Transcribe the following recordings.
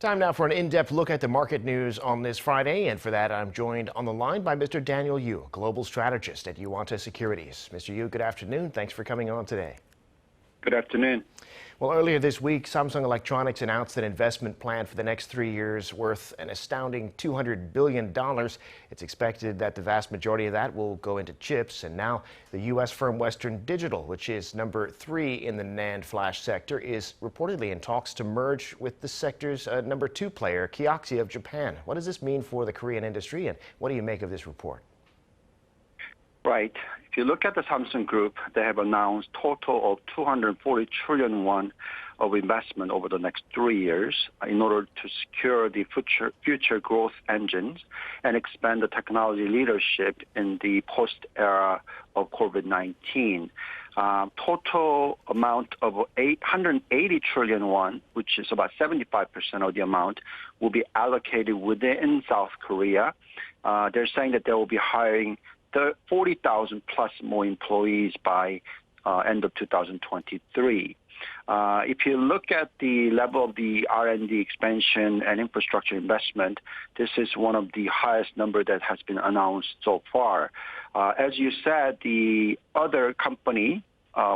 Time now for an in-depth look at the market news on this Friday, and for that I'm joined on the line by Mr. Daniel Yu, Global Strategist at Yuanta Securities. Mr. Yu, good afternoon. Thanks for coming on today. Good afternoon. Well, earlier this week, Samsung Electronics announced an investment plan for the next 3 years worth an astounding $200 billion. It's expected that the vast majority of that will go into chips. And now the U.S. firm Western Digital, which is number 3 in the NAND flash sector, is reportedly in talks to merge with the sector's number 2 player, Kioxia of Japan. What does this mean for the Korean industry, and what do you make of this report? Right. If you look at the Samsung Group, they have announced total of 240 trillion won of investment over the next 3 years in order to secure the future growth engines and expand the technology leadership in the post-era of COVID-19. Total amount of 880 trillion won, which is about 75% of the amount, will be allocated within South Korea. They're saying that they will be hiring 40,000 plus more employees by end of 2023. If you look at the level of the R&D expansion and infrastructure investment, this is one of the highest number that has been announced so far. As you said, the other company,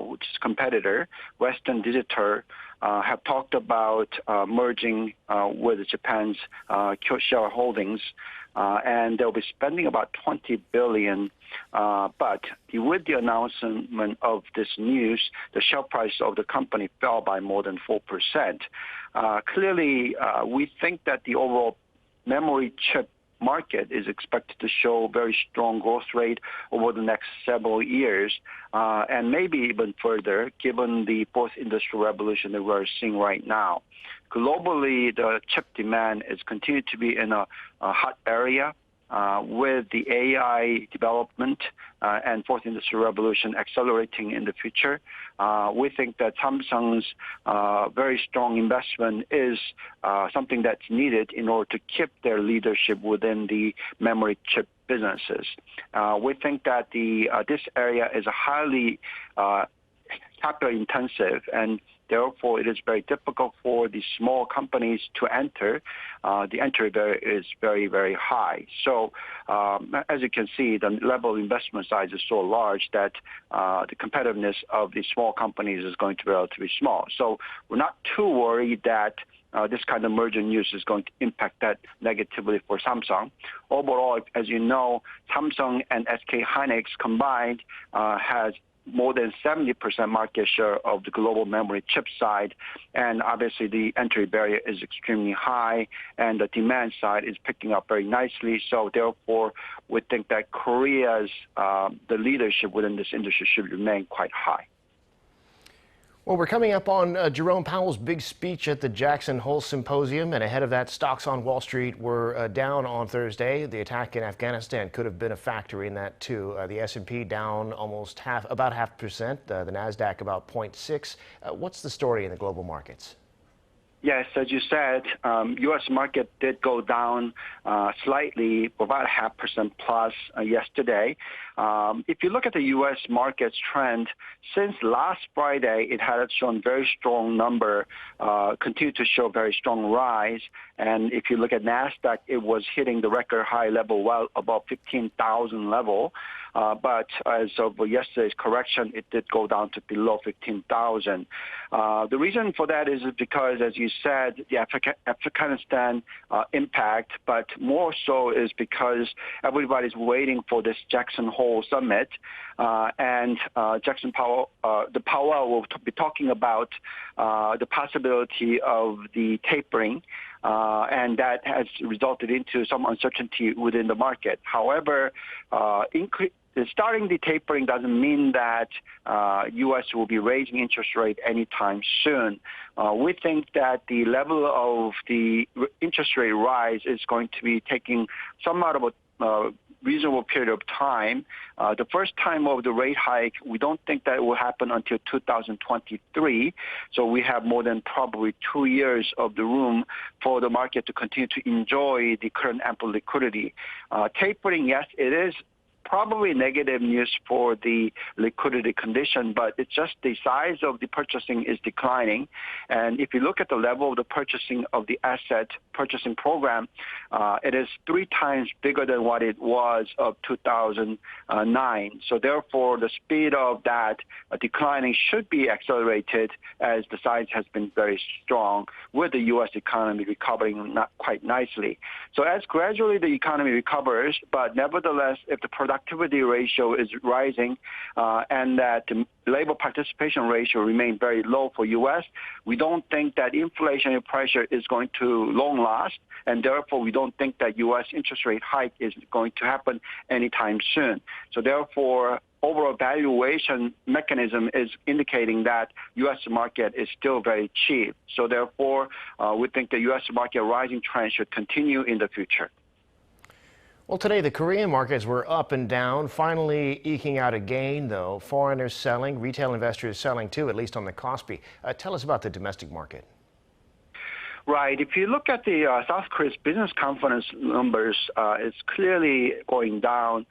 which is competitor, Western Digital, have talked about merging with Japan's Kioxia Holdings, and they'll be spending about 20 billion. But with the announcement of this news, the share price of the company fell by more than 4%. Clearly, we think that the overall memory chip market is expected to show very strong growth rate over the next several years, and maybe even further, given the fourth industrial revolution that we're seeing right now. Globally, the chip demand is continued to be in a hot area with the AI development and fourth industrial revolution accelerating in the future. We think that Samsung's very strong investment is something that's needed in order to keep their leadership within the memory chip businesses. We think that this area is a highly capital intensive, and therefore it is very difficult for the small companies to enter. The entry barrier is very, very high. So as you can see, the level of investment size is so large that the competitiveness of the small companies is going to be relatively small. So we're not too worried that this kind of merger news is going to impact that negatively for Samsung. Overall, as you know, Samsung and SK Hynix combined has more than 70% market share of the global memory chip side, and obviously the entry barrier is extremely high, and the demand side is picking up very nicely. So therefore, we think that Korea's the leadership within this industry should remain quite high. Well, we're coming up on Jerome Powell's big speech at the Jackson Hole Symposium, and ahead of that, stocks on Wall Street were down on Thursday. The attack in Afghanistan could have been a factor in that too. The S&P down almost about 0.5%, the Nasdaq about 0.6%. What's the story in the global markets? Yes, as you said, U.S. market did go down slightly, about 0.5% plus yesterday. If you look at the U.S. market's trend, since last Friday, it had shown very strong number, continued to show very strong rise. And if you look at Nasdaq, it was hitting the record high level well above 15,000 level. But as of yesterday's correction, it did go down to below 15,000. The reason for that is because, as you said, the Afghanistan impact, but more so is because everybody's waiting for this Jackson Hole summit, and Jackson Powell, the Powell will be talking about the possibility of the tapering, and that has resulted into some uncertainty within the market. However, starting the tapering doesn't mean that U.S. will be raising interest rate anytime soon. We think that the level of the interest rate rise is going to be taking somewhat of a reasonable period of time. The first time of the rate hike, we don't think that it will happen until 2023. So we have more than probably 2 years of the room for the market to continue to enjoy the current ample liquidity. Tapering, yes, it is probably negative news for the liquidity condition, but it's just the size of the purchasing is declining. And if you look at the level of the purchasing of the asset purchasing program, it is 3 times bigger than what it was of 2009. So therefore, the speed of that declining should be accelerated as the size has been very strong with the U.S. economy recovering not quite nicely. So as gradually the economy recovers, but nevertheless, if the productivity ratio is rising and that the labor participation ratio remains very low for U.S., we don't think that inflationary pressure is going to long last, and therefore we don't think that U.S. interest rate hike is going to happen anytime soon. So therefore, overall valuation mechanism is indicating that U.S. market is still very cheap. So therefore, we think the U.S. market rising trend should continue in the future. Well, today the Korean markets were up and down, finally eking out a gain, though. Foreigners selling, retail investors selling too, at least on the Kospi. Tell us about the domestic market. Right. If you look at the South Korea's business confidence numbers, it's clearly going down.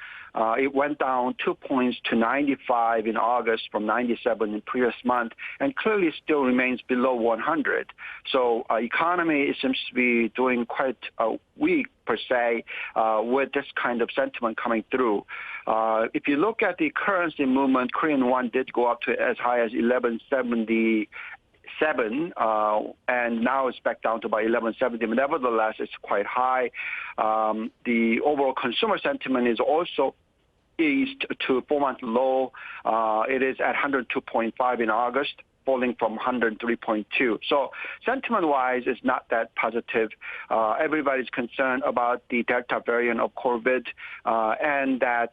It went down 2 points to 95 in August from 97 in previous month, and clearly still remains below 100. So economy seems to be doing quite weak per se with this kind of sentiment coming through. If you look at the currency movement, Korean won did go up to as high as 1170. And now it's back down to about 1170. But nevertheless, it's quite high. The overall consumer sentiment is also eased to 4-month low. It is at 102.5 in August, falling from 103.2. So sentiment-wise, it's not that positive. Everybody's concerned about the Delta variant of COVID and that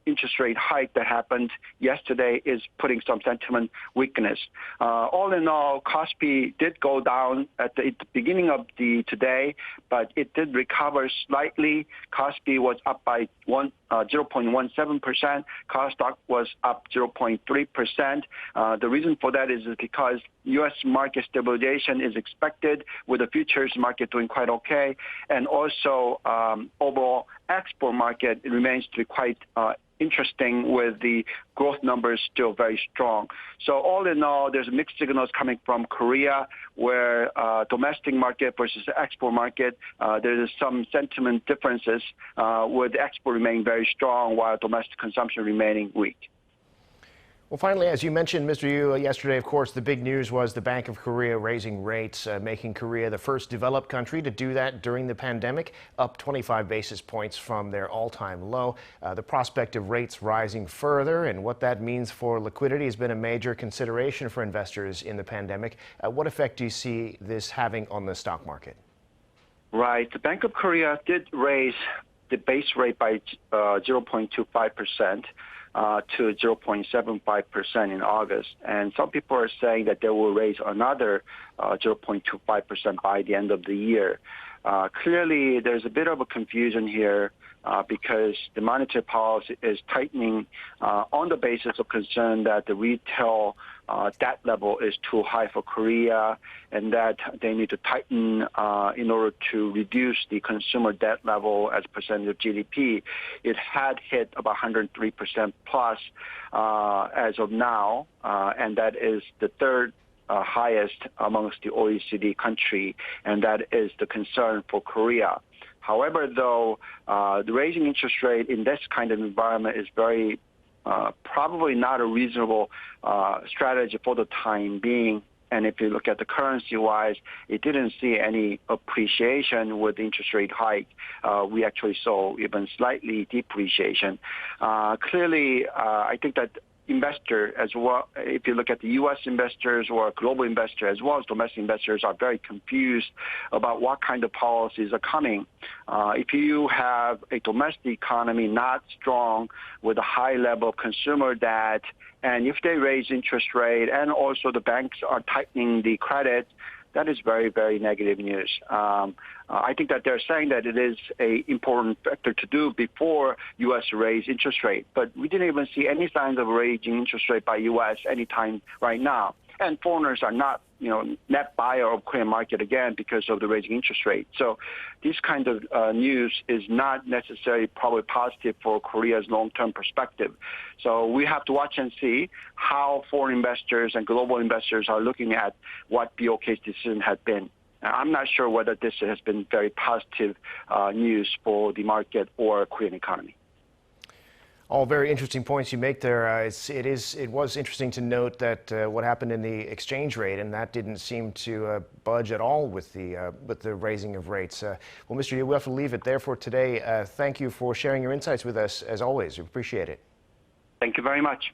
interest rate hike that happened yesterday is putting some sentiment weakness. All in all, Kospi did go down at the beginning of today, but it did recover slightly. Kospi was up by 0.17%. Kosdaq was up 0.3%. The reason for that is because U.S. market stabilization is expected with the futures market doing quite okay. And also overall export market remains to be quite interesting with the growth numbers still very strong. So all in all, there's mixed signals coming from Korea where domestic market versus export market, there is some sentiment differences with the export remaining very strong while domestic consumption remaining weak. Well, finally, as you mentioned, Mr. Yu, yesterday, of course, the big news was the Bank of Korea raising rates, making Korea the first developed country to do that during the pandemic, up 25 basis points from their all-time low. The prospect of rates rising further and what that means for liquidity has been a major consideration for investors in the pandemic. What effect do you see this having on the stock market? Right. The Bank of Korea did raise the base rate by 0.25%. To 0.75% in August. And some people are saying that they will raise another 0.25% by the end of the year. Clearly, there's a bit of a confusion here because the monetary policy is tightening on the basis of concern that the retail debt level is too high for Korea and that they need to tighten in order to reduce the consumer debt level as a percentage of GDP. It had hit about 103% plus as of now, and that is the third highest amongst the OECD country, and that is the concern for Korea. However, though, the raising interest rate in this kind of environment is very probably not a reasonable strategy for the time being. And if you look at the currency-wise, it didn't see any appreciation with the interest rate hike. We actually saw even slightly depreciation. Clearly, I think that investor as well, if you look at the U.S. investors or global investors as well as domestic investors are very confused about what kind of policies are coming. If you have a domestic economy not strong with a high level of consumer debt, and if they raise interest rate and also the banks are tightening the credit, that is very, very negative news. I think that they're saying that it is an important factor to do before U.S. raise interest rate. But we didn't even see any signs of raising interest rate by U.S. anytime right now. And foreigners are not net buyer of Korean market again because of the raising interest rate. So this kind of news is not necessarily probably positive for Korea's long-term perspective. So we have to watch and see how foreign investors and global investors are looking at what BOK's decision had been. I'm not sure whether this has been very positive news for the market or Korean economy. All very interesting points you make there. It was interesting to note that what happened in the exchange rate, and that didn't seem to budge at all with the raising of rates. Well, Mr. Yu, we'll have to leave it there for today. Thank you for sharing your insights with us, as always. We appreciate it. Thank you very much.